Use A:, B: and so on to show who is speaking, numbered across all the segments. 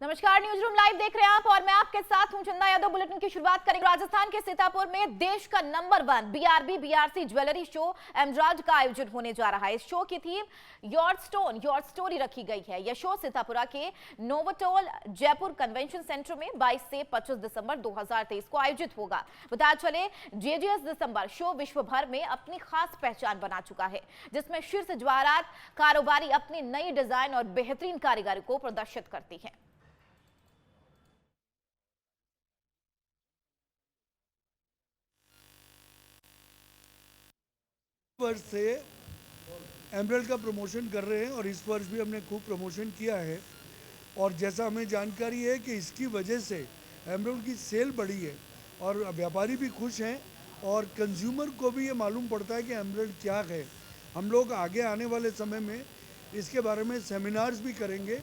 A: नमस्कार, news room live देख रहे हैं आप और मैं आपके साथ हूं चंदा यादव। बुलेटिन की शुरुआत करेंगे। राजस्थान के सीतापुर में देश का number 1 BRB BRC jewellery show एमराज का आयोजन होने जा रहा है। इस शो की theme your stone your story रखी गई है। यह शो सीतापुरा के नोवोटोल जयपुर कन्वेंशन सेंटर में 22 से 25 दिसंबर 2023 को आयोजित होगा। बताया चले जेजेएस दिसंबर शो विश्व भर में अपनी खास पहचान बना चुका है, जिसमें शीर्ष ज्वेलर कारोबारी अपनी नई डिजाइन और बेहतरीन कारीगरी को प्रदर्शित करती है।
B: वर्ष से एमरल्ड का प्रमोशन कर रहे हैं और इस वर्ष भी हमने खूब प्रमोशन किया है। और जैसा हमें जानकारी है कि इसकी वजह से एमरल्ड की सेल बढ़ी है और व्यापारी भी खुश हैं और कंज्यूमर को भी ये मालूम पड़ता है कि एमरल्ड क्या है। हम लोग आगे आने वाले समय में इसके बारे में सेमिनार्स भी करेंगे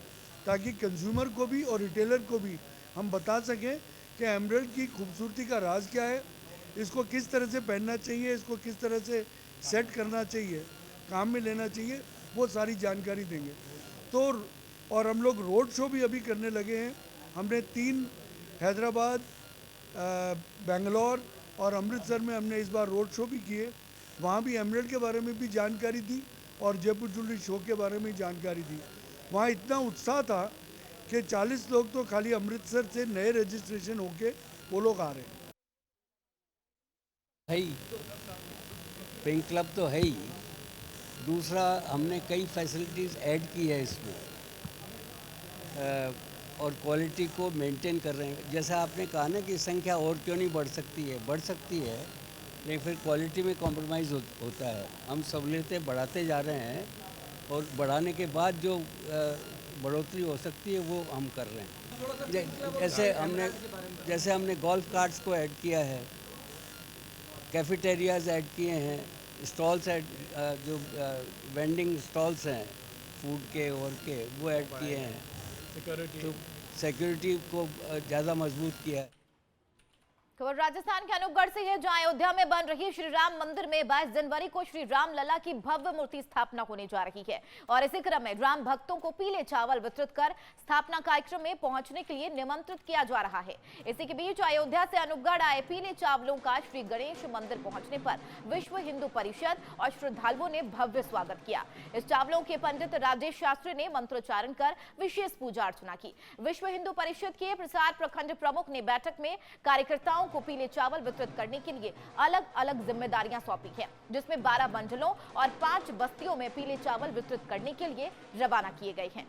B: ताकि कंज्यूमर को भी और रिटेलर को भी हम बता सकें कि एमरल्ड की खूबसूरती का राज क्या है, इसको किस तरह से पहनना चाहिए, इसको किस तरह से सेट करना चाहिए, काम में लेना चाहिए, वो सारी जानकारी देंगे। तो और हम लोग रोड शो भी अभी करने लगे हैं। हमने 3 हैदराबाद, बेंगलोर और अमृतसर में हमने इस बार रोड शो भी किए। वहाँ भी एमरल्ड के बारे में भी जानकारी दी और जयपुर ज्वेलरी शो के बारे में जानकारी दी। वहाँ इतना उत्साह था कि 40 लोग तो खाली अमृतसर से नए रजिस्ट्रेशन होके वो लोग आ रहे हैं।
C: पिंक क्लब तो है ही। दूसरा, हमने कई फैसिलिटीज़ ऐड की है इसमें और क्वालिटी को मेंटेन कर रहे हैं। जैसा आपने कहा ना कि संख्या और क्यों नहीं बढ़ सकती है, बढ़ सकती है, लेकिन फिर क्वालिटी में कॉम्प्रोमाइज़ होता है। हम सहूलियतें बढ़ाते जा रहे हैं और बढ़ाने के बाद जो बढ़ोतरी हो सकती है वो हम कर रहे हैं। जैसे हमने गोल्फ कार्ट्स को ऐड किया है, कैफेटेरियाज ऐड किए हैं, स्टॉल्स ऐड जो वेंडिंग स्टॉल्स हैं फूड के और के वो ऐड किए हैं। तो सिक्योरिटी को ज़्यादा मजबूत किया है।
A: खबर राजस्थान के अनूपगढ़ से है, जहां अयोध्या में बन रही श्री राम मंदिर में 22 जनवरी को श्री राम लला की भव्य मूर्ति स्थापना होने जा रही है और इसी क्रम में राम भक्तों को पीले चावल वितरित कर स्थापना कार्यक्रम में पहुंचने के लिए निमंत्रित किया जा रहा है। इसी के बीच अयोध्या से अनूपगढ़ आए पीले चावलों का श्री गणेश मंदिर पहुंचने पर विश्व हिंदू परिषद और श्रद्धालुओं ने भव्य स्वागत किया। इस चावलों के पंडित राजेश शास्त्री ने मंत्रोच्चारण कर विशेष पूजा अर्चना की। विश्व हिंदू परिषद के प्रसार प्रखंड प्रमुख ने बैठक में कार्यकर्ताओं को पीले चावल वितरित करने के लिए अलग अलग जिम्मेदारियां सौंपी हैं, जिसमें 12 मंडलों और 5 बस्तियों में पीले चावल वितरित करने के लिए रवाना किए गए हैं।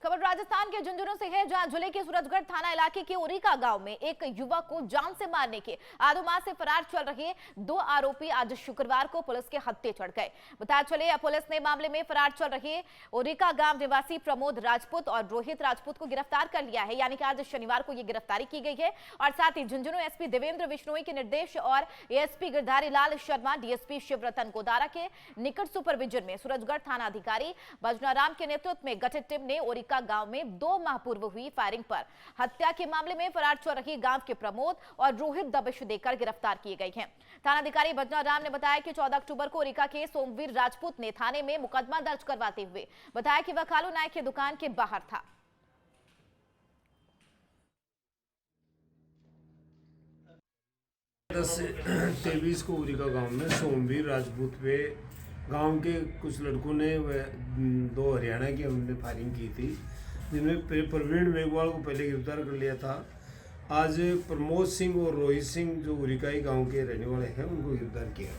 A: खबर राजस्थान के झुंझुनू से है, जहां जिले के सूरजगढ़ थाना इलाके के उरीका गांव में एक युवक को जान से मारने के आदोमार से फरार चल रहे 2 आरोपी आज शुक्रवार को पुलिस के हत्थे चढ़ गए। बताया चले पुलिस ने मामले में फरार चल रहे उरीका गांव निवासी प्रमोद राजपूत और रोहित राजपूत को गिरफ्तार कर लिया है, यानी कि आज शनिवार को यह गिरफ्तारी की गई है। और साथ ही झुंझुनू एसपी देवेंद्र बिश्नोई के निर्देश और एएसपी गिरधारी लाल शर्मा, डीएसपी शिवरतन गोदारा के निकट सुपरविजन में सूरजगढ़ थाना अधिकारी बजनाराम के नेतृत्व में गठित टीम ने उरीका गांव में 2 माह पूर्व हुई फायरिंग पर हत्या के मामले में फरार चल रही गांव के प्रमोद और रोहित दबिश देकर गिरफ्तार किए गए हैं। थानाधिकारी बजनाराम ने बताया कि 14 अक्टूबर को उरीका के सोमवीर राजपूत ने थाने में मुकदमा दर्ज करवाते हुए बताया कि वह कालू नायक की दुकान के बाहर था।
D: 10 से 23 को उरीका गांव में सोमवीर राजपूत पे गांव के कुछ लड़कों ने 2 हरियाणा की हमने फायरिंग की थी, जिनमें प्रवीण मेघवाल को पहले गिरफ्तार कर लिया था। आज प्रमोद सिंह और रोहित सिंह जो उरीकाई गांव के रहने वाले हैं उनको गिरफ्तार किया।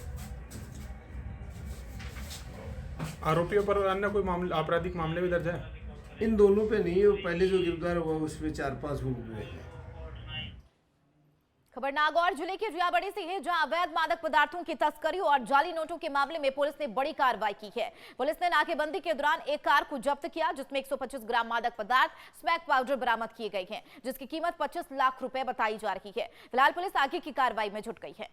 E: आरोपियों पर अन्य कोई मामले आपराधिक मामले भी दर्ज है?
D: इन दोनों पे नहीं, पहले जो गिरफ्तार हुआ उसमें 4-5 मुकदमे हैं।
A: खबर नागौर जिले के रियाबड़ी से है, जहां अवैध मादक पदार्थों की तस्करी और जाली नोटों के मामले में पुलिस ने बड़ी कार्रवाई की है। पुलिस ने नाकेबंदी के दौरान एक कार को जब्त किया, जिसमें 125 ग्राम मादक पदार्थ स्मैक पाउडर बरामद किए गए हैं, जिसकी कीमत 25 लाख रुपए बताई जा रही है। फिलहाल पुलिस आगे की कार्रवाई में जुट गई है।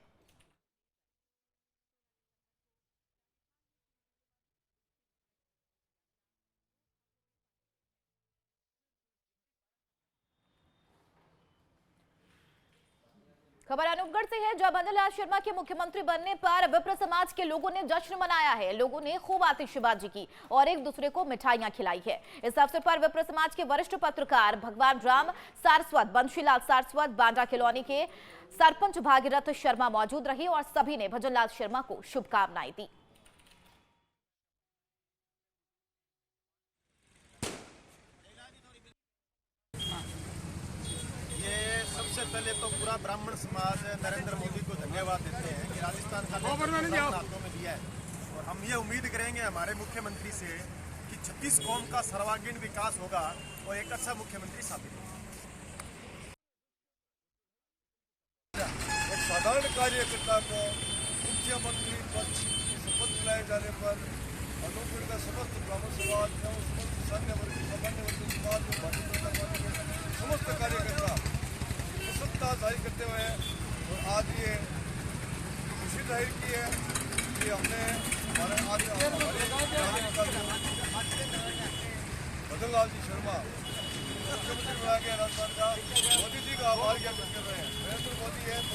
A: खबर अनूपगढ़ से है, जहां भंवरलाल शर्मा के मुख्यमंत्री बनने पर विप्र समाज के लोगों ने जश्न मनाया है। लोगों ने खूब आतिशबाजी की और एक दूसरे को मिठाइयां खिलाई है। इस अवसर पर विप्र समाज के वरिष्ठ पत्रकार भगवान राम सारस्वत, बंशीलाल सारस्वत, बांडा कॉलोनी के सरपंच भागीरथ शर्मा मौजूद रहे और सभी ने भंवरलाल शर्मा को शुभकामनाएं दी।
F: सबसे पहले तो पूरा ब्राह्मण समाज नरेंद्र मोदी को धन्यवाद देते हैं कि राजस्थान का हाथों में दिया है, और हम ये उम्मीद करेंगे हमारे मुख्यमंत्री से कि 36 कौम का सर्वांगीण विकास होगा और एक अच्छा मुख्यमंत्री साबित होगा।
B: एक साधारण कार्यकर्ता को मुख्यमंत्री पद की शपथ दिलाए जाने पर अनूपगढ़ का समस्त ब्राह्मण समाज एवं समस्त सामान्य वर्ग समाज और भारतीय जनता पार्टी के समस्त कार्यकर्ता प्रसन्नता जाहिर करते हुए और आज ये खुशी जाहिर की है कि हमने भंवरलाल जी शर्मा मुख्यमंत्री बना के राजस्थान का मोदी जी का आभार ज्ञापित कर रहे हैं। नरेंद्र मोदी है तो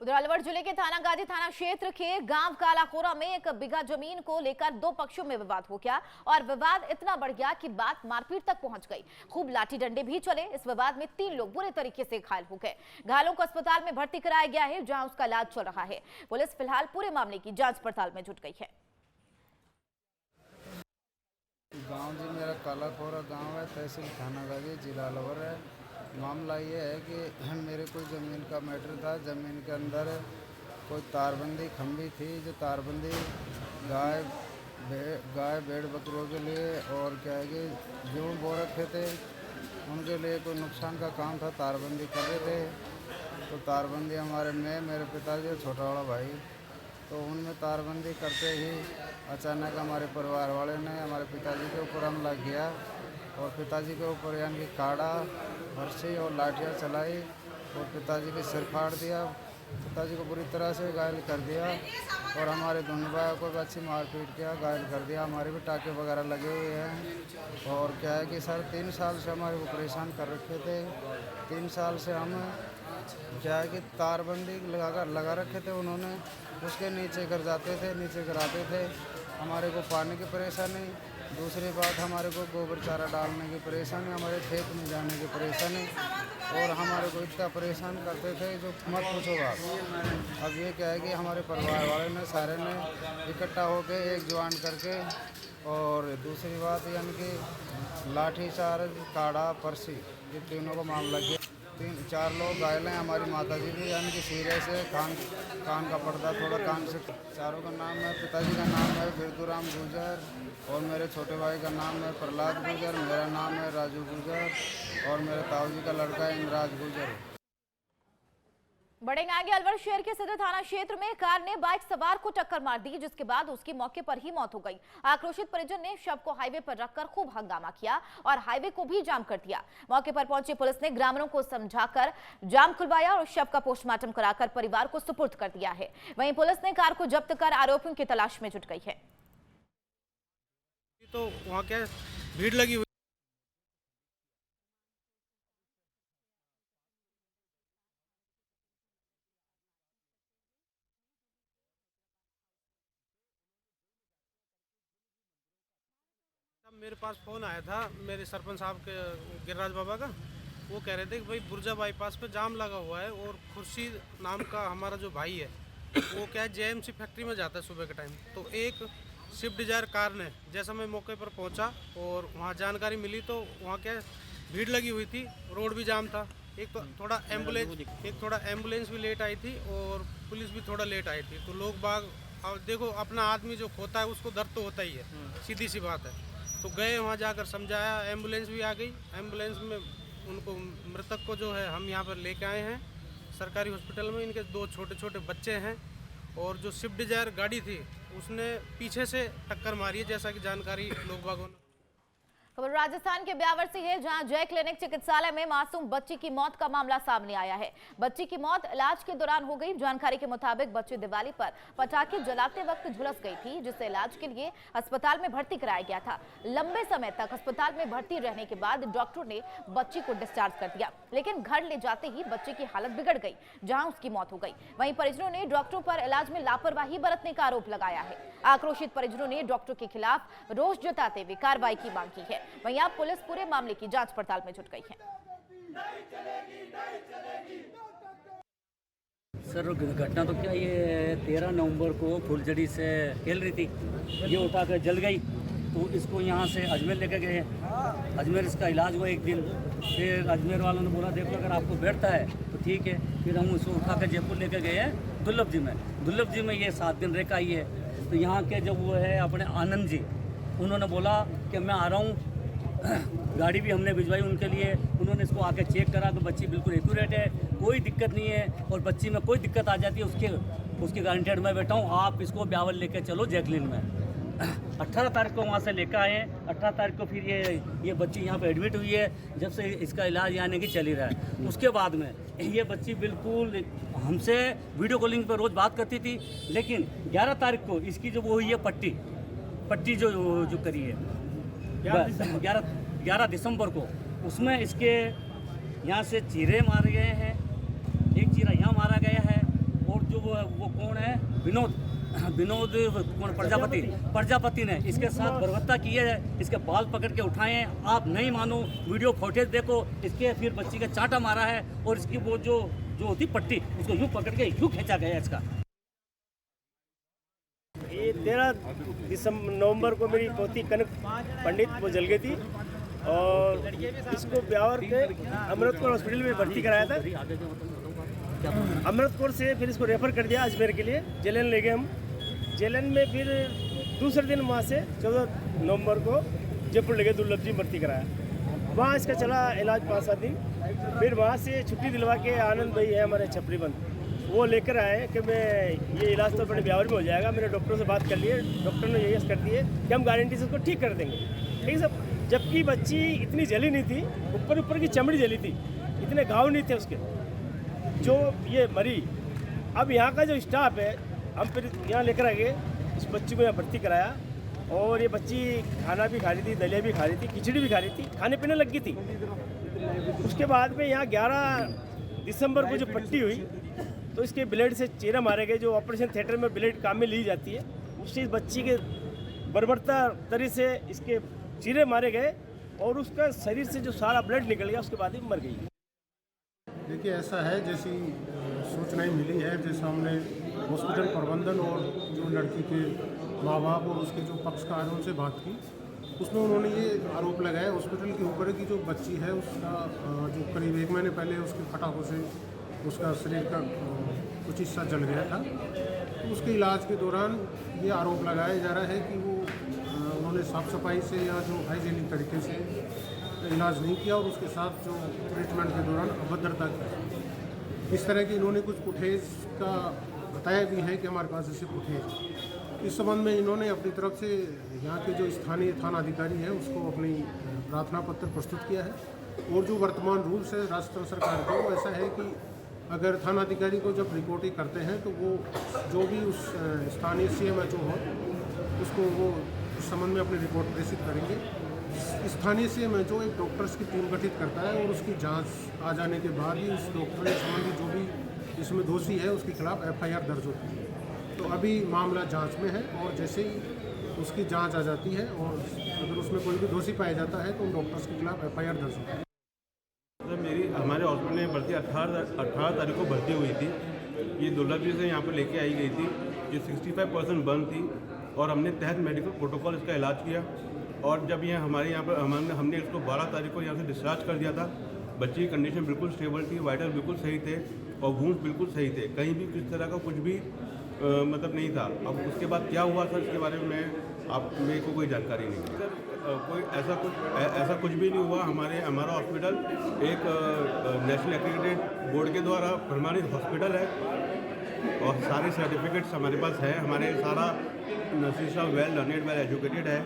A: उधर अलवर जिले के थानागाजी थाना क्षेत्र के गांव कालाखोरा में 1 बीघा जमीन को लेकर 2 पक्षों में विवाद हो गया और विवाद इतना बढ़ गया कि बात मारपीट तक पहुंच गई। खूब लाठी डंडे भी चले। इस विवाद में 3 लोग बुरे तरीके से घायल हो गए। घायलों को अस्पताल में भर्ती कराया गया है, जहां उसका इलाज चल रहा है। पुलिस फिलहाल पूरे मामले की जांच पड़ताल में जुट गई है।
G: गांव जी मेरा कालाखोरा गांव है, तहसील थानागाजी, जिला अलवर है। मामला ये है कि मेरे कोई ज़मीन का मैटर था। ज़मीन के अंदर कोई तारबंदी खंबी थी, जो तारबंदी गाय भेड़ बकरों के लिए और क्या है कि गेहूँ बो रखे थे, उनके लिए कोई नुकसान का काम था, तारबंदी कर रहे थे। तो तारबंदी हमारे मेरे पिताजी और छोटा वाला भाई, तो उनमें तारबंदी करते ही अचानक हमारे परिवार वाले ने हमारे पिताजी के ऊपर हमला किया और पिताजी के ऊपर यानी कि काड़ा, बरसी और लाठियाँ चलाई और पिताजी के सिर फाड़ दिया। पिताजी को बुरी तरह से घायल कर दिया और हमारे दोनों भाइयों को भी अच्छी मारपीट किया, घायल कर दिया। हमारे भी टाके वगैरह लगे हुए हैं। और क्या है कि सर 3 साल से हमारे को परेशान कर रखे थे। 3 साल से हम क्या है कि तारबंदी लगा रखे थे उन्होंने, उसके नीचे कर जाते थे, नीचे कराते थे। हमारे को पानी की परेशानी, दूसरी बात हमारे को गोबर चारा डालने की परेशानी, हमारे खेत में जाने की परेशानी, और हमारे को इतना परेशान करते थे जो मत पूछो बात। अब ये क्या है कि हमारे परिवार वाले ने सारे ने इकट्ठा होकर एक ज्वाइन करके, और दूसरी बात यानी कि लाठी चार्ज, काड़ा, परसी, ये तीनों को मामला किया। 3-4 लोग घायल हैं। हमारी माताजी भी यानी कि सीरियस है, कान का पर्दा थोड़ा कान से। चारों का नाम है, पिताजी का नाम है बिरदूराम गुर्जर और मेरे छोटे भाई का नाम है प्रहलाद गुर्जर, मेरा नाम है राजू गुर्जर और मेरे ताऊ जी का लड़का है इंद्राज गुर्जर।
A: बढ़ेंगे आगे। अलवर शहर के सदर थाना क्षेत्र में कार ने बाइक सवार को टक्कर मार दी, जिसके बाद उसकी मौके पर ही मौत हो गई। आक्रोशित परिजन ने शव को हाईवे पर रखकर खूब हंगामा किया और हाईवे को भी जाम कर दिया। मौके पर पहुंची पुलिस ने ग्रामीणों को समझाकर जाम खुलवाया और शव का पोस्टमार्टम कराकर परिवार को सुपुर्द कर दिया है। वहीं पुलिस ने कार को जब्त कर आरोपियों की तलाश में जुट गई है।
H: तो वहाँ क्या भीड़ लगी हुई, मेरे पास फ़ोन आया था मेरे सरपंच साहब के गिरिराज बाबा का। वो कह रहे थे कि भाई बुर्जा बाईपास पे जाम लगा हुआ है और खुर्शीद नाम का हमारा जो भाई है वो क्या है जेएमसी फैक्ट्री में जाता है सुबह के टाइम। तो एक स्विफ्ट डिजायर कार ने, जैसा मैं मौके पर पहुंचा और वहां जानकारी मिली तो वहां क्या भीड़ लगी हुई थी, रोड भी जाम था। एक तो थोड़ा एम्बुलेंस भी लेट आई थी और पुलिस भी थोड़ा लेट आई थी। तो लोग बाग, अब देखो अपना आदमी जो खोता है उसको दर्द तो होता ही है, सीधी सी बात है। तो गए वहाँ जाकर समझाया, एम्बुलेंस भी आ गई। एम्बुलेंस में उनको, मृतक को जो है हम यहाँ पर लेके आए हैं सरकारी हॉस्पिटल में। इनके 2 छोटे छोटे बच्चे हैं और जो स्विफ्ट डिजायर गाड़ी थी उसने पीछे से टक्कर मारी है, जैसा कि जानकारी लोग बागों ने।
A: खबर राजस्थान के ब्यावर से है, जहां जय क्लिनिक चिकित्सालय में मासूम बच्ची की मौत का मामला सामने आया है। बच्ची की मौत इलाज के दौरान हो गई। जानकारी के मुताबिक बच्ची दिवाली पर पटाखे जलाते वक्त झुलस गई थी, जिसे इलाज के लिए अस्पताल में भर्ती कराया गया था। लंबे समय तक अस्पताल में भर्ती रहने के बाद डॉक्टर ने बच्ची को डिस्चार्ज कर दिया, लेकिन घर ले जाते ही बच्ची की हालत बिगड़ गई, जहां उसकी मौत हो गई। वहीं परिजनों ने डॉक्टरों पर इलाज में लापरवाही बरतने का आरोप लगाया है। आक्रोशित परिजनों ने डॉक्टर के खिलाफ रोष जताते हुए कार्रवाई की मांग की है। वहीं अब पुलिस पूरे मामले की जांच पड़ताल में जुट गई है।
I: सर घटना तो क्या, ये 13 नवंबर को फुलझड़ी से खेल रही थी, ये उठा कर जल गई, तो इसको यहाँ से अजमेर लेकर गए। अजमेर इसका इलाज हुआ एक दिन, फिर अजमेर वालों ने बोला देखो अगर आपको बैठता है तो ठीक है। फिर हम उसको उठा कर जयपुर लेकर गए हैं दुर्लभ जी में। दुर्लभ जी में ये 7 दिन रह के आई है। तो यहाँ के जब वो है अपने आनंद जी, उन्होंने बोला कि मैं आ रहा हूँ, गाड़ी भी हमने भिजवाई उनके लिए। उन्होंने इसको आके चेक करा तो बच्ची बिल्कुल एक्यूरेट है, कोई दिक्कत नहीं है। और बच्ची में कोई दिक्कत आ जाती है उसके गारंटेड मैं बैठा हूँ, आप इसको ब्यावर लेकर चलो जैकलिन में। 18 तारीख को वहाँ से लेकर आए हैं। 18 तारीख को फिर ये बच्ची यहाँ पे एडमिट हुई है, जब से इसका इलाज यानी कि चल ही रहा है। उसके बाद में ये बच्ची बिल्कुल हमसे वीडियो कॉलिंग पर रोज़ बात करती थी, लेकिन 11 तारीख को इसकी जो वो हुई है पट्टी जो करी है 11 दिसंबर को, उसमें इसके यहाँ से चीरे मारे गए हैं, एक चीरा यहाँ मारा गया है। और जो वो कौन है, विनोद कौन, प्रजापति ने इसके साथ बर्बरता की है, इसके बाल पकड़ के उठाए हैं। आप नहीं मानो, वीडियो फुटेज देखो, इसके फिर बच्ची का चांटा मारा है और इसकी वो जो होती पट्टी, उसको यूँ पकड़ के यूँ खींचा गया इसका।
F: ये 13 नवंबर को मेरी पोती कनक पंडित वो जल गई थी और इसको ब्यावर के अमृतपुर हॉस्पिटल में भर्ती कराया था। अमृतपुर से फिर इसको रेफर कर दिया अजमेर के लिए, जेलन ले गए हम। जेलन में फिर दूसरे दिन वहाँ से 14 नवंबर को जयपुर ले गए, दुर्लभ जी भर्ती कराया। वहाँ इसका चला इलाज 5-7 दिन। फिर वहाँ से छुट्टी दिलवा के आनंद भाई है हमारे छपरी बंद, वो लेकर आए कि मैं ये इलाज तो अपने ब्यावर में हो जाएगा। मैंने डॉक्टरों से बात कर लिए, डॉक्टर ने यही कर दिए कि हम गारंटी से उसको ठीक कर देंगे, ठीक है सब। जबकि बच्ची इतनी जली नहीं थी, ऊपर की चमड़ी जली थी, इतने घाव नहीं थे उसके जो ये मरी। अब यहाँ का जो स्टाफ है, हम फिर यहाँ लेकर आ गए, इस बच्ची को यहाँ भर्ती कराया। और ये बच्ची खाना भी खा रही थी, दलिया भी खा रही थी, खिचड़ी भी खा रही थी, खाने पीने लग गई थी। उसके बाद में यहाँ 11 दिसंबर को जो पट्टी हुई तो इसके ब्लेड से चेहरा मारे गए, जो ऑपरेशन थिएटर में ब्लेड काम में ली जाती है, उससे इस बच्ची के बर्बरता तरी से इसके चीरे मारे गए और उसका शरीर से जो सारा ब्लड निकल गया, उसके बाद ही मर गई।
J: देखिए ऐसा है, जैसी सूचनाएं मिली है, जैसा हमने हॉस्पिटल प्रबंधन और जो लड़की के माँ बाप और उसके जो पक्षकार हैं उनसे बात की, उसमें उन्होंने ये आरोप लगाया हॉस्पिटल के ऊपर की जो बच्ची है उसका जो करीब 1 महीने पहले उसके फटाकों से उसका शरीर का कुछ हिस्सा जल गया था। तो उसके इलाज के दौरान ये आरोप लगाया जा रहा है कि वो उन्होंने साफ़ सफाई से या जो हाइजीनिक तरीके से इलाज नहीं किया और उसके साथ जो ट्रीटमेंट के दौरान अभद्रता की। इस तरह की इन्होंने कुछ फुटेज का बताया भी है कि हमारे पास ऐसे फुटेज। इस संबंध में इन्होंने अपनी तरफ से यहाँ के जो स्थानीय थाना अधिकारी हैं उसको अपनी प्रार्थना पत्र प्रस्तुत किया है। और जो वर्तमान रूल्स है राजस्थान सरकार के, वो ऐसा है कि अगर थाना अधिकारी को जब रिपोर्टिंग करते हैं तो वो जो भी उस स्थानीय CMHO हो उसको वो इस संबंध में अपनी रिपोर्ट प्रेषित करेंगे। स्थानीय CMHO एक डॉक्टर्स की टीम गठित करता है और उसकी जांच आ जाने के बाद ही उस डॉक्टर के संबंधी जो भी इसमें दोषी है उसके खिलाफ FIR दर्ज होती है। तो अभी मामला जांच में है और जैसे ही उसकी जांच आ जाती है और अगर उसमें कोई भी दोषी पाया जाता है तो उन डॉक्टर्स के खिलाफ FIR दर्ज होती है।
K: मेरी हमारे हॉस्पिटल में भर्ती 18 तारीख को भर्ती हुई थी। ये दुर्लभ जी से यहाँ पर लेके आई गई थी। ये 65% बंद थी और हमने तहत मेडिकल प्रोटोकॉल इसका इलाज किया। और जब ये हमारे यहाँ पर हमने इसको 12 तारीख को यहाँ से डिस्चार्ज कर दिया था। बच्ची की कंडीशन बिल्कुल स्टेबल थी, वाइटल बिल्कुल सही थे और वूंड बिल्कुल सही थे, कहीं भी किस तरह का कुछ भी मतलब नहीं था। अब उसके बाद क्या हुआ सर, इसके बारे में मेरे को कोई जानकारी नहीं है सर। कोई ऐसा कुछ भी नहीं हुआ। हमारा हॉस्पिटल एक नेशनल एक्रेडिटेड बोर्ड के द्वारा प्रमाणित हॉस्पिटल है और सारे सर्टिफिकेट्स हमारे पास है। हमारे सारा nurses well learned, well educated है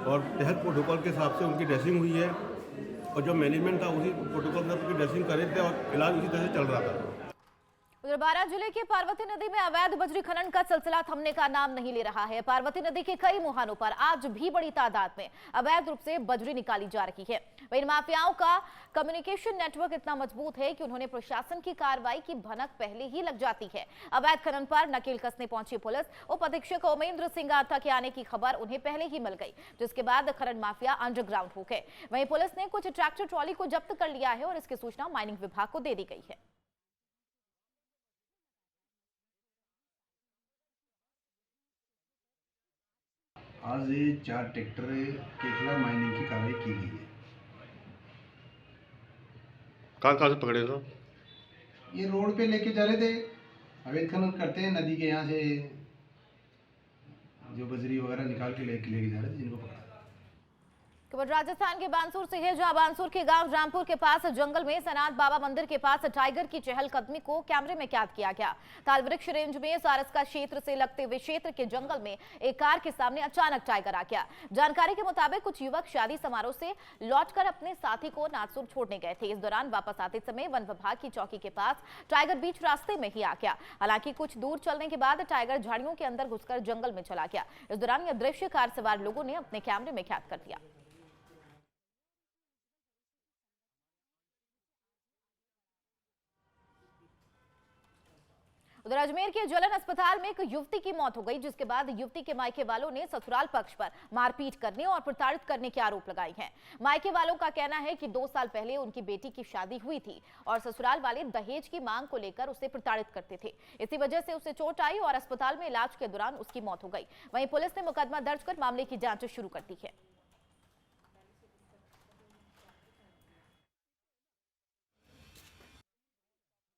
K: और तहत प्रोटोकॉल के हिसाब से उनकी ड्रेसिंग हुई है और जो मैनेजमेंट था उसी प्रोटोकॉल के उनकी ड्रेसिंग कर रहे थे और इलाज उसी तरह से चल रहा था।
A: उधर बारां जिले के पार्वती नदी में अवैध बजरी खनन का सिलसिला थमने का नाम नहीं ले रहा है। पार्वती नदी के कई मुहानों पर आज भी बड़ी तादाद में अवैध रूप से बजरी निकाली जा रही है। वहीं माफियाओं का कम्युनिकेशन नेटवर्क इतना मजबूत है कि उन्होंने प्रशासन की कार्रवाई की भनक पहले ही लग जाती है। अवैध खनन पर नकेल कसने पहुंची पुलिस, उप अधीक्षक ओमेंद्र सिंह आथा के आने की खबर उन्हें पहले ही मिल गई, जिसके बाद खनन माफिया अंडरग्राउंड हो गए। वहीं पुलिस ने कुछ ट्रैक्टर ट्रॉली को जब्त कर लिया है और इसकी सूचना माइनिंग विभाग को दे दी गई है।
L: आज ये 4 ट्रैक्टर के खिलाफ माइनिंग की कार्रवाई की गई है।
K: कहाँ से पकड़े तो?
L: ये रोड पे लेके जा रहे थे, अवैध खनन करते हैं नदी के यहाँ से जो बजरी वगैरह निकाल के लेके जा रहे थे, जिनको पकड़ा।
A: खबर राजस्थान के बानसूर से है, जहां बानसूर के गांव रामपुर के पास जंगल में सनात बाबा मंदिर के पास टाइगर की चहलकदमी को कैमरे में कैद किया गया। ताल वृक्ष रेंज में सारस्का क्षेत्र से लगते हुए क्षेत्र के जंगल में एक कार के सामने अचानक टाइगर आ गया। जानकारी के मुताबिक कुछ युवक शादी समारोह से लौटकर अपने साथी को नागसूर छोड़ने गए थे। इस दौरान वापस आते समय वन विभाग की चौकी के पास टाइगर बीच रास्ते में ही आ गया। हालांकि कुछ दूर चलने के बाद टाइगर झाड़ियों के अंदर घुसकर जंगल में चला गया। इस दौरान यह दृश्य कार सवार लोगों ने अपने कैमरे में कैद कर लिया। उधर अजमेर के जलन अस्पताल में एक युवती की मौत हो गई, जिसके बाद युवती के मायके वालों ने ससुराल पक्ष पर मारपीट करने और प्रताड़ित करने के आरोप लगाए हैं। मायके वालों का कहना है कि 2 साल पहले उनकी बेटी की शादी हुई थी और ससुराल वाले दहेज की मांग को लेकर उसे प्रताड़ित करते थे। इसी वजह से उसे चोट आई और अस्पताल में इलाज के दौरान उसकी मौत हो गई। वहीं पुलिस ने मुकदमा दर्ज कर मामले की जांच शुरू कर दी है।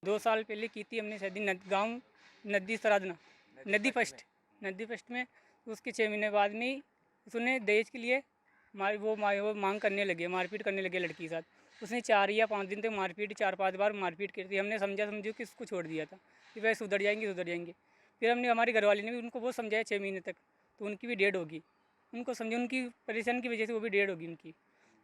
M: दो साल पहले की थी हमने शादी गांव नदी सराधना नदी फर्स्ट में। उसके 6 महीने बाद में उसने दहेज के लिए वो मांग करने लगे, मारपीट करने लगे लड़की के साथ। उसने 4 या 5 दिन तक मारपीट 4-5 बार मारपीट की थी। हमने समझो कि उसको छोड़ दिया था कि वह सुधर जाएंगे। फिर हमने हमारी घरवाली ने भी उनको वो समझाया 6 महीने तक, तो उनकी भी डेड होगी। उनको समझो उनकी परेशानी की वजह से वो भी डेड होगी उनकी।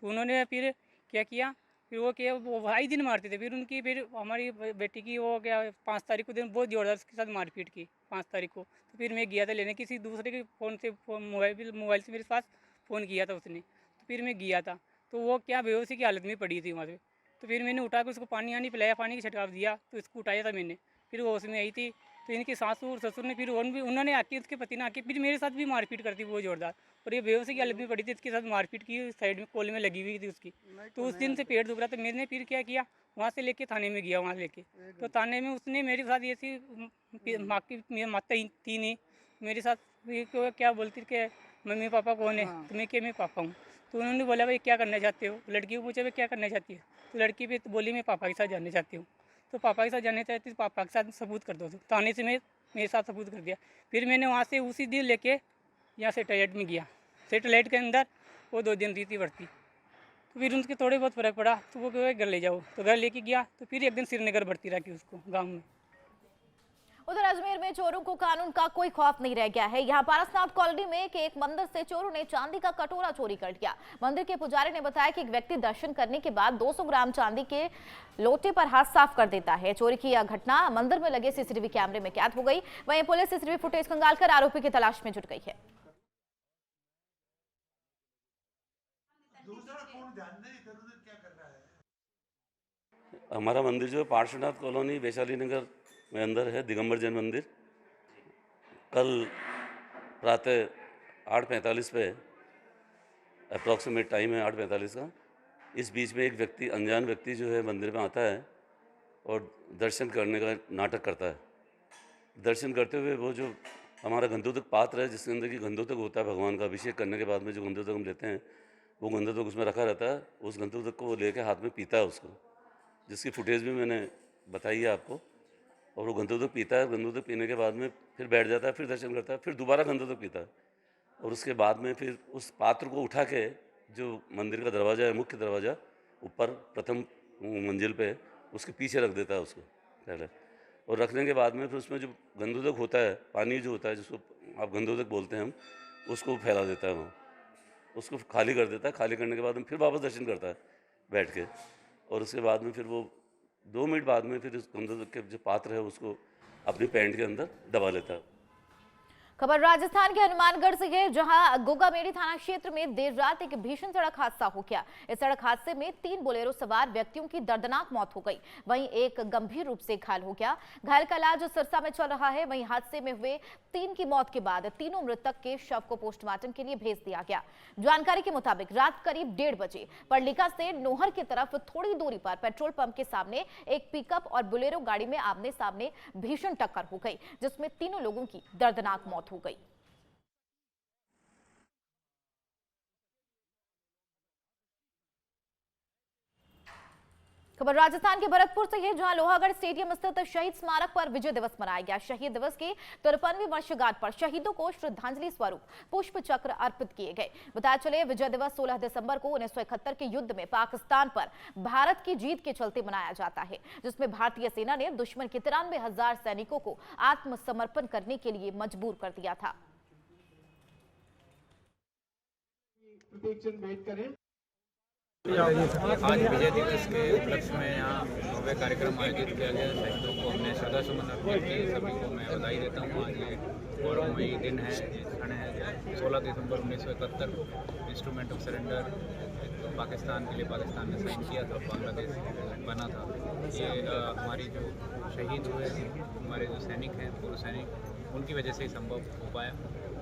M: तो उन्होंने फिर क्या किया, फिर वो भाई दिन मारते थे। फिर हमारी बेटी की वो क्या 5 तारीख को दिन बहुत ज़बरदस्त के साथ मारपीट की 5 तारीख को। तो फिर मैं गया था लेने, किसी दूसरे के फ़ोन से मोबाइल से मेरे पास फ़ोन किया था उसने। तो फिर मैं गया था तो वो क्या बेहोशी की हालत में पड़ी थी वहाँ पे। तो फिर मैंने उठा के उसको पानी पिलाया, पानी की छिड़काव दिया, तो इसको उठाया था मैंने। फिर वो उसमें आई थी तो इनके सासू और ससुर ने फिर उन्होंने आके उसके पति ने आके फिर मेरे साथ भी मारपीट करती बहुत ज़ोरदार। और ये बेहोशी की हालत में पड़ी थी, इसके साथ मारपीट की, साइड में कोल में लगी हुई थी उसकी। तो उस दिन से पेट दुख रहा था। मैंने फिर क्या किया, वहाँ से लेके थाने में गया। वहाँ लेके तो थाने में उसने मेरे साथ ऐसी माता थी नहीं मेरे साथ, क्या बोलती कि मम्मी पापा कौन है, तो मैं क्या मैं पापा हूँ। तो उन्होंने बोला भाई क्या करना चाहते हो, लड़की को पूछा भाई क्या करना चाहती है। तो लड़की भी बोली मैं पापा के साथ जाना चाहती हूँ। तो पापा के साथ जाने चाहती, पापा के साथ सबूत कर दो। थाने से मेरे साथ सबूत कर दिया। फिर मैंने वहाँ से उसी दिन लेके यहाँ सेटेलाइट में गया। सेटेलाइट के अंदर वो 2 दिन रही थी भर्ती। तो फिर उनके थोड़े बहुत फ़र्क पड़ा तो वो कहे घर ले जाओ, तो घर लेके गया। तो फिर एक दिन श्रीनगर भर्ती रखी उसको गाँव में।
A: उधर अजमेर में चोरों को कानून का कोई खौफ नहीं रह गया है। यहाँ पारसनाथ कॉलोनी में एक मंदिर से चोरों ने चांदी का कटोरा चोरी कर लिया। मंदिर के पुजारी ने बताया कि एक व्यक्ति दर्शन करने के बाद 200 ग्राम चांदी के लोटे पर हाथ साफ कर देता है। चोरी की यह घटना मंदिर में लगे सीसीटीवी कैमरे में कैद हो गई। वहीं पुलिस सीसीटीवी फुटेज खंगालकर आरोपी की तलाश में जुट गई है।
N: हमारा मंदिर जो है पार्श्वनाथ कॉलोनी वैशाली नगर में अंदर है, दिगंबर जैन मंदिर। कल प्रातः 8:45 पे अप्रॉक्सीमेट टाइम है 8:45 का। इस बीच में एक व्यक्ति, अनजान व्यक्ति जो है मंदिर में आता है और दर्शन करने का नाटक करता है। दर्शन करते हुए वो जो हमारा गंधोदक पात्र है जिसके अंदर की गंधोदक होता है, भगवान का अभिषेक करने के बाद में जो गंधोदक हम लेते हैं वो गंधोदक उसमें रखा रहता है। उस गंधोदक को वो लेके हाथ में पीता है उसको, जिसकी फुटेज भी मैंने बताई है आपको। और वो गंधोदक पीता है, गंधोदक पीने के बाद में फिर बैठ जाता है, फिर दर्शन करता है, फिर दोबारा गंधोदक पीता है। और उसके बाद में फिर उस पात्र को उठा के जो मंदिर का दरवाज़ा है, मुख्य दरवाज़ा ऊपर प्रथम मंजिल पे, उसके पीछे रख देता है उसको पहले। और रखने के बाद में फिर उसमें जो गंधोदक होता है, पानी जो होता है जिसको आप गंधोदक बोलते हैं हम, उसको फैला देता है वहाँ। उसको खाली कर देता है। खाली करने के बाद में फिर वापस दर्शन करता है बैठ के, और उसके बाद में फिर वो 2 मिनट बाद में फिर उस अंदर के जो पात्र है उसको अपनी पैंट के अंदर दबा लेता है।
A: खबर राजस्थान के हनुमानगढ़ से है, जहां गोगामेड़ी थाना क्षेत्र में देर रात एक भीषण सड़क हादसा हो गया। इस सड़क हादसे में 3 बोलेरो सवार व्यक्तियों की दर्दनाक मौत हो गई, वहीं एक गंभीर रूप से घायल हो गया। घायल का इलाज सिरसा में चल रहा है। वहीं हादसे में हुए 3 की मौत के बाद तीनों मृतक के शव को पोस्टमार्टम के लिए भेज दिया गया। जानकारी के मुताबिक रात करीब 1:30 बजे पर्लिका से नोहर की तरफ थोड़ी दूरी पर पेट्रोल पंप के सामने एक पिकअप और बोलेरो गाड़ी में आमने सामने भीषण टक्कर हो गई, जिसमें तीनों लोगों की दर्दनाक मौत हो गई। खबर राजस्थान के भरतपुर से है, जहां लोहागढ़ स्टेडियम स्थित शहीद स्मारक पर विजय दिवस मनाया गया। शहीद दिवस की 53वीं वर्षगांठ पर शहीदों को श्रद्धांजलि स्वरूप पुष्प चक्र अर्पित किए गए। बताया चले विजय दिवस 16 दिसंबर को 1971 के युद्ध में पाकिस्तान पर भारत की जीत के चलते मनाया जाता है, जिसमें भारतीय सेना ने दुश्मन के 93,000 सैनिकों को आत्मसमर्पण करने के लिए मजबूर कर दिया था।
O: आज विजय दिवस के उपलक्ष्य में यहाँ भव्य कार्यक्रम आयोजित किया गया। शहीदों को हमने श्रद्धा सुमन अर्पित किए। सभी को मैं बधाई देता हूँ। आज ये गौरवमयी दिन है, ये क्षण है। 16 दिसंबर 1971 को इंस्ट्रूमेंट ऑफ सरेंडर पाकिस्तान के लिए पाकिस्तान ने साइन किया था, बांग्लादेश बना था। ये हमारी जो शहीद हुए हमारे जो सैनिक हैं, पूर्व सैनिक, उनकी वजह से ही संभव हो पाया।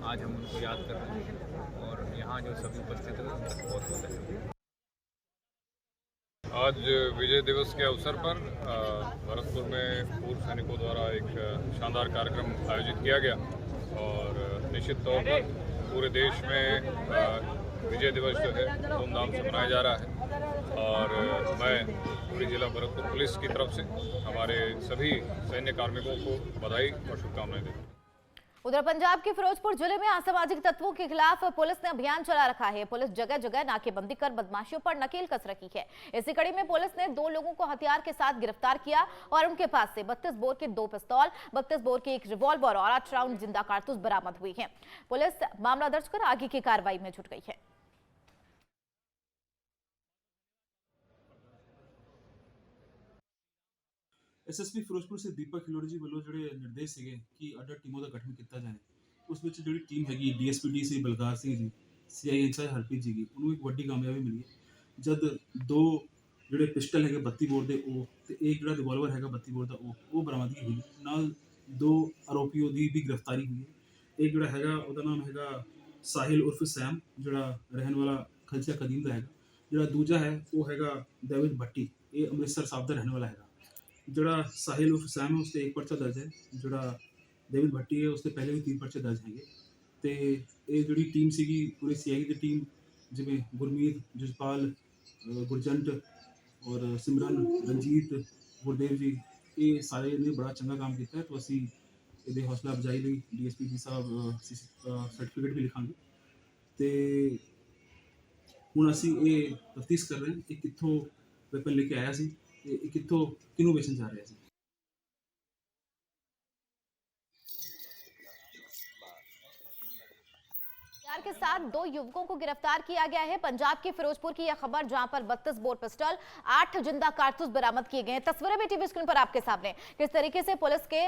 O: आज हम उनको याद कर रहे हैं और यहाँ जो सभी उपस्थित हैं उनका बहुत बहुत धन्यवाद।
P: आज विजय दिवस के अवसर पर भरतपुर में पूर्व सैनिकों द्वारा एक शानदार कार्यक्रम आयोजित किया गया और निश्चित तौर पर पूरे देश में विजय दिवस जो है धूमधाम से मनाया जा रहा है। और मैं पूरी जिला भरतपुर पुलिस की तरफ से हमारे सभी सैन्य कार्मिकों को बधाई और शुभकामनाएं देता हूँ।
A: उधर पंजाब के फिरोजपुर जिले में असामाजिक तत्वों के खिलाफ पुलिस ने अभियान चला रखा है। पुलिस जगह जगह नाकेबंदी कर बदमाशियों पर नकेल कस रही है। इसी कड़ी में पुलिस ने 2 लोगों को हथियार के साथ गिरफ्तार किया और उनके पास से 32 बोर के 2 पिस्तौल, 32 बोर के 1 रिवॉल्वर और 8 राउंड जिंदा कारतूस बरामद हुई है। पुलिस मामला दर्ज कर आगे की कार्रवाई में जुट गई है।
Q: ਐਸਐਸਪੀ ਫਿਰੋਜ਼ਪੁਰ ਸੇ ਦੀਪਕ ਖਿਲੋੜੀ ਜੀ ਵੱਲੋਂ ਜਿਹੜੇ ਨਿਰਦੇਸ਼ ਸੀਗੇ ਕਿ ਅੱਡ ਟੀਮੋਂ ਦਾ ਗਠਨ ਕੀਤਾ ਜਾਏ, ਉਸ ਵਿੱਚ ਜਿਹੜੀ ਟੀਮ ਹੈਗੀ ਡੀਐਸਪੀ ਸੀ ਬਲਕਾਰ ਸਿੰਘ ਜੀ, ਸੀਆਈ ਇੰਚਾਰਜ ਹਰਪ੍ਰੀਤ ਜੀ ਦੀ, ਉਹਨੂੰ ਇੱਕ ਵੱਡੀ ਕਾਮਯਾਬੀ ਮਿਲੀ ਹੈ। ਜਦ 2 ਜਿਹੜੇ ਪਿਸਟਲ ਹੈਗੇ 32 ਬੋਰ ਦੇ ਉਹ ਤੇ ਇੱਕ ਜਿਹੜਾ ਰਿਵਾਲਵਰ ਹੈਗਾ 32 ਬੋਰ ਦਾ ਉਹ ਬਰਾਮਦਗੀ ਹੋਈ। ਨਾਲ 2 ਆਰੋਪੀਓ ਦੀ ਵੀ ਗ੍ਰਿਫਤਾਰੀ ਹੋਈ ਹੈ। ਇੱਕ ਜਿਹੜਾ ਹੈਗਾ ਉਹਦਾ ਨਾਮ ਹੈਗਾ ਸਾਹਿਲ ਉਰਫ ਸੈਮ, ਜਿਹੜਾ ਰਹਿਣ ਵਾਲਾ ਖਲਚਾ ਕਦੀਮ ਦਾ ਹੈਗਾ। ਜਿਹੜਾ ਦੂਜਾ ਹੈ ਉਹ ਹੈਗਾ ਡੇਵਿਡ ਭੱਟੀ, ਇਹ ਅੰਮ੍ਰਿਤਸਰ ਸਾਹਿਬ ਦਾ ਰਹਿਣ ਵਾਲਾ ਹੈਗਾ। ਜਿਹੜਾ ਸਾਹਿਲ ਉਰਫ ਸੈਮ ਹੈ ਉਸ 'ਤੇ 1 ਪਰਚਾ ਦਰਜ ਹੈ। ਜਿਹੜਾ ਡੇਵਿਡ ਭੱਟੀ ਹੈ ਉਸ 'ਤੇ ਪਹਿਲੇ ਵੀ 3 ਪਰਚੇ ਦਰਜ ਹੈਗੇ। ਅਤੇ ਇਹ ਜਿਹੜੀ ਟੀਮ ਸੀਗੀ ਪੂਰੀ ਸੀਆਈ ਦੀ ਟੀਮ, ਜਿਵੇਂ ਗੁਰਮੀਤ, ਜਸਪਾਲ, ਗੁਰਜੰਟ ਔਰ ਸਿਮਰਨ, ਰਣਜੀਤ, ਗੁਰਦੇਵ ਜੀ, ਇਹ ਸਾਰੇ ਨੇ ਬੜਾ ਚੰਗਾ ਕੰਮ ਕੀਤਾ। ਤਾਂ ਅਸੀਂ ਇਹਦੇ ਹੌਸਲਾ ਅਫਜ਼ਾਈ ਲਈ ਡੀਐਸਪੀ ਜੀ ਸਾਹਿਬ ਸਰਟੀਫਿਕੇਟ ਵੀ ਲਿਖਾਂਗੇ। ਅਤੇ ਹੁਣ ਅਸੀਂ ਇਹ ਤਫਤੀਸ਼ ਕਰ ਰਹੇ ਹਾਂ ਕਿ ਕਿੱਥੋਂ ਵੈਪਨ ਲੈ ਕੇ ਆਇਆ ਸੀ, कितों किनों बेचने जा रहे हैं।
A: के साथ 2 युवकों को गिरफ्तार किया गया है। पंजाब के फिरोजपुर की यह खबर, जहां पर 32 बोर पिस्टल, 8 जिंदा कारतूस बरामद किए गए हैं। तस्वीरें भी टीवी स्क्रीन पर आपके सामने किस तरीके से पुलिस के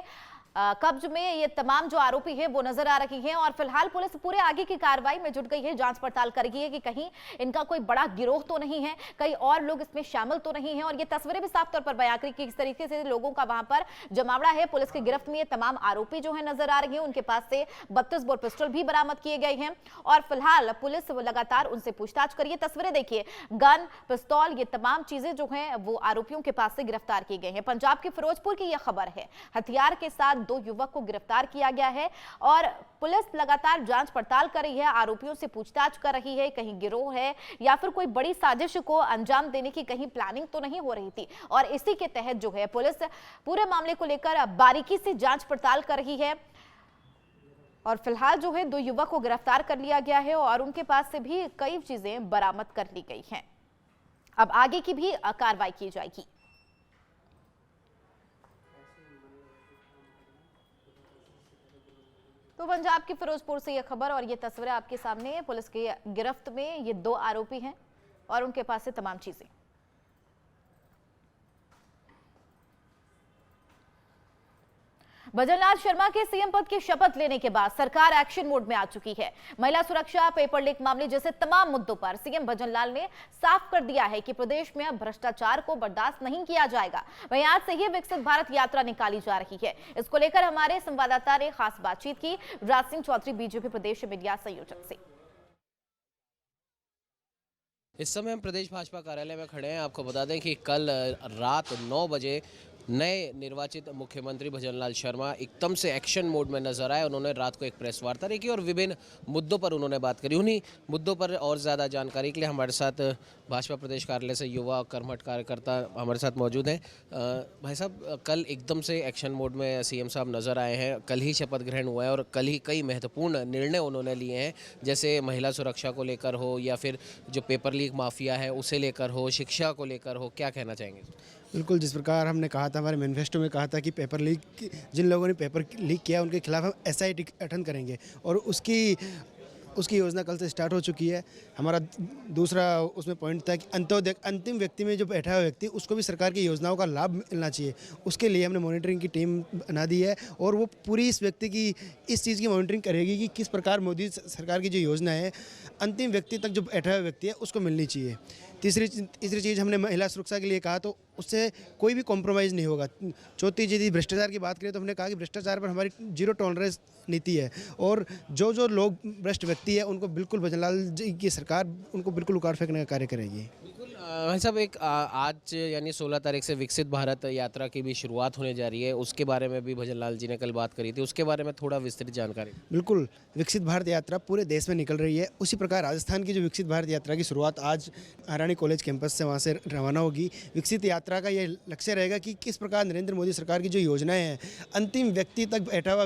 A: कब्ज में ये तमाम जो आरोपी है वो नजर आ रही हैं और फिलहाल पुलिस पूरे आगे की कार्रवाई में जुट गई है। जांच पड़ताल कर रही है कि कहीं इनका कोई बड़ा गिरोह तो नहीं है, कई और लोग इसमें शामिल तो नहीं है। और ये तस्वीरें भी साफ तौर पर बयां करी कि किस तरीके से लोगों का वहां पर जमावड़ा है। पुलिस की गिरफ्त में ये तमाम आरोपी जो है नजर आ रहे हैं। उनके पास से 32 बोर पिस्टल भी बरामद किए गए हैं और फिलहाल पुलिस लगातार उनसे पूछताछ कर रही है। तस्वीरें देखिए, गन, पिस्तौल, ये तमाम चीजें जो हैं वो आरोपियों के पास से गिरफ्तार की गई हैं। पंजाब के फिरोजपुर की यह खबर है। हथियार के साथ 2 युवक को गिरफ्तार किया गया है और पुलिस लगातार जांच पड़ताल कर रही है, आरोपियों से पूछताछ कर रही है। कहीं गिरोह है या फिर कोई बड़ी साजिश को अंजाम देने की कहीं प्लानिंग तो नहीं हो रही थी। और इसी के तहत जो है पुलिस पूरे मामले को लेकर बारीकी से जांच पड़ताल कर रही है और फिलहाल जो है 2 युवक को गिरफ्तार कर लिया गया है और उनके पास से भी कई चीजें बरामद कर ली गई हैं। अब आगे की भी कार्रवाई की जाएगी। तो पंजाब की फिरोजपुर से यह खबर और ये तस्वीरें आपके सामने है। पुलिस की गिरफ्त में ये 2 आरोपी हैं और उनके पास से तमाम चीजें। भजनलाल शर्मा के सीएम पद की शपथ लेने के बाद सरकार एक्शन मोड में आ चुकी है। महिला सुरक्षा, पेपर लीक मामले जैसे तमाम मुद्दों पर सीएम भजनलाल ने साफ कर दिया है कि प्रदेश में अब भ्रष्टाचार को बर्दाश्त नहीं किया जाएगा। वहीं आज से ही विकसित भारत यात्रा निकाली जा रही है। इसको लेकर हमारे संवाददाता ने खास बातचीत की राज सिंह चौधरी बीजेपी प्रदेश मीडिया संयोजक से।
R: इस समय हम प्रदेश भाजपा कार्यालय में खड़े हैं। आपको बता दें कि कल रात 9 बजे नए निर्वाचित मुख्यमंत्री भजनलाल शर्मा एकदम से एक्शन मोड में नजर आए। उन्होंने रात को एक प्रेस वार्ता रखी और विभिन्न मुद्दों पर उन्होंने बात करी। उन्हीं मुद्दों पर और ज़्यादा जानकारी के लिए हमारे साथ भाजपा प्रदेश कार्यालय से युवा कर्मठ कार्यकर्ता हमारे साथ मौजूद हैं। भाई साहब, कल एकदम से एक्शन मोड में सीएम साहब नज़र आए हैं। कल ही शपथ ग्रहण हुआ है और कल ही कई महत्वपूर्ण निर्णय उन्होंने लिए हैं, जैसे महिला सुरक्षा को लेकर हो या फिर जो पेपर लीक माफिया है उसे लेकर हो, शिक्षा को लेकर हो। क्या कहना चाहेंगे?
S: बिल्कुल, जिस प्रकार हमने कहा था, हमारे मैनिफेस्टो में कहा था कि पेपर लीक, जिन लोगों ने पेपर लीक किया उनके खिलाफ हम SIT गठन करेंगे और उसकी योजना कल से स्टार्ट हो चुकी है। हमारा दूसरा उसमें पॉइंट था कि अंत्योदय, अंतिम व्यक्ति में जो बैठा हुआ व्यक्ति, उसको भी सरकार की योजनाओं का लाभ मिलना चाहिए। उसके लिए हमने मॉनिटरिंग की टीम बना दी है और वो पूरी इस व्यक्ति की इस चीज़ की मॉनिटरिंग करेगी कि किस प्रकार मोदी सरकार की जो योजना है अंतिम व्यक्ति तक जो बैठा हुआ व्यक्ति है उसको मिलनी चाहिए। तीसरी चीज़ हमने महिला सुरक्षा के लिए कहा, तो उससे कोई भी कॉम्प्रोमाइज़ नहीं होगा। चौथी यदि भ्रष्टाचार की बात करें तो हमने कहा कि भ्रष्टाचार पर हमारी 0 टॉलरेंस नीति है और जो लोग भ्रष्ट व्यक्ति है उनको बिल्कुल भजनलाल जी की सरकार उनको बिल्कुल उखाड़ फेंकने का कार्य करेगी।
R: भाई साहब, एक आज यानी 16 तारीख से विकसित भारत यात्रा की भी शुरुआत होने जा रही है। उसके बारे में भी भजनलाल जी ने कल बात करी थी, उसके बारे में थोड़ा विस्तृत जानकारी।
S: बिल्कुल, विकसित भारत यात्रा पूरे देश में निकल रही है। उसी प्रकार राजस्थान की जो विकसित भारत यात्रा की शुरुआत आज हरियाणा कॉलेज कैंपस से वहाँ से रवाना होगी। विकसित यात्रा का ये लक्ष्य रहेगा कि किस प्रकार नरेंद्र मोदी सरकार की जो योजनाएं हैं अंतिम व्यक्ति तक बैठा हुआ,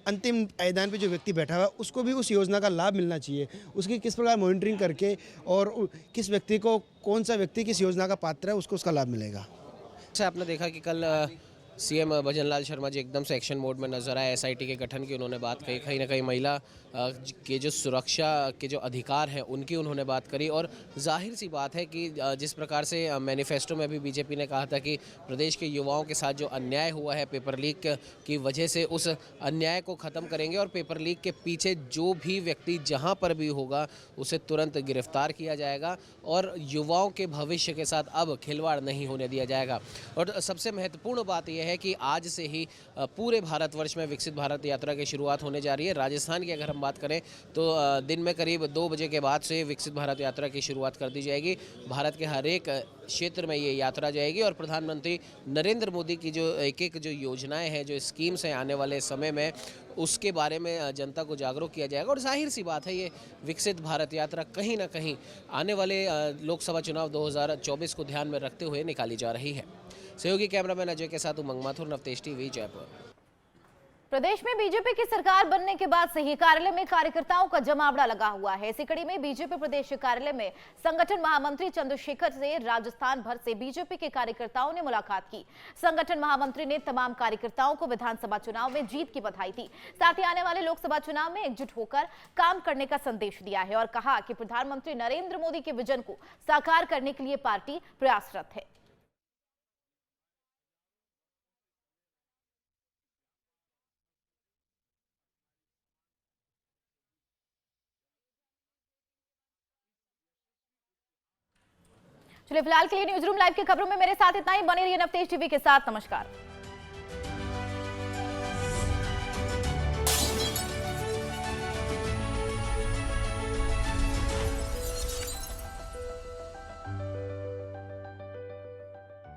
S: अंतिम पायदान पे जो व्यक्ति बैठा हुआ उसको भी उस योजना का लाभ मिलना चाहिए। उसकी किस प्रकार मॉनिटरिंग करके और किस व्यक्ति को, कौन सा व्यक्ति किस योजना का पात्र है, उसको उसका लाभ मिलेगा।
R: अच्छा, आपने देखा कि कल सीएम भजनलाल शर्मा जी एकदम से एक्शन मोड में नजर आए। SIT के गठन की उन्होंने बात कही, कहीं ना कहीं महिला के जो सुरक्षा के जो अधिकार हैं उनकी उन्होंने बात करी और जाहिर सी बात है कि जिस प्रकार से मैनिफेस्टो में भी बीजेपी ने कहा था कि प्रदेश के युवाओं के साथ जो अन्याय हुआ है पेपर लीक की वजह से, उस अन्याय को ख़त्म करेंगे और पेपर लीक के पीछे जो भी व्यक्ति जहां पर भी होगा उसे तुरंत गिरफ्तार किया जाएगा और युवाओं के भविष्य के साथ अब खिलवाड़ नहीं होने दिया जाएगा। और सबसे महत्वपूर्ण बात यह है कि आज से ही पूरे भारतवर्ष में विकसित भारत यात्रा की शुरुआत होने जा रही है। राजस्थान की अगर हम बात करें तो दिन में करीब 2 बजे के बाद से विकसित भारत यात्रा की शुरुआत कर दी जाएगी। भारत के हर एक क्षेत्र में ये यात्रा जाएगी और प्रधानमंत्री नरेंद्र मोदी की जो एक जो योजनाएं हैं, जो स्कीम्स हैं आने वाले समय में, उसके बारे में जनता को जागरूक किया जाएगा। और जाहिर सी बात है ये विकसित भारत यात्रा कहीं ना कहीं आने वाले लोकसभा चुनाव 2024 को ध्यान में रखते हुए निकाली जा रही है। सहयोगी कैमरामैन अजय के साथ उमंग माथुर, नवतेज टीवी, जयपुर।
A: प्रदेश में बीजेपी की सरकार बनने के बाद से ही कार्यालय में कार्यकर्ताओं का जमावड़ा लगा हुआ है। इसी कड़ी में बीजेपी प्रदेश कार्यालय में संगठन महामंत्री चंद्रशेखर से राजस्थान भर से बीजेपी के कार्यकर्ताओं ने मुलाकात की। संगठन महामंत्री ने तमाम कार्यकर्ताओं को विधानसभा चुनाव में जीत की बधाई दी। साथ ही आने वाले लोकसभा चुनाव में एकजुट होकर काम करने का संदेश दिया है और कहा कि प्रधानमंत्री नरेंद्र मोदी के विजन को साकार करने के लिए पार्टी प्रयासरत है। चलिए, फिलहाल के लिए न्यूज रूम लाइव की खबरों में मेरे साथ इतना ही। बने रहिए नवतेज टीवी के साथ। नमस्कार।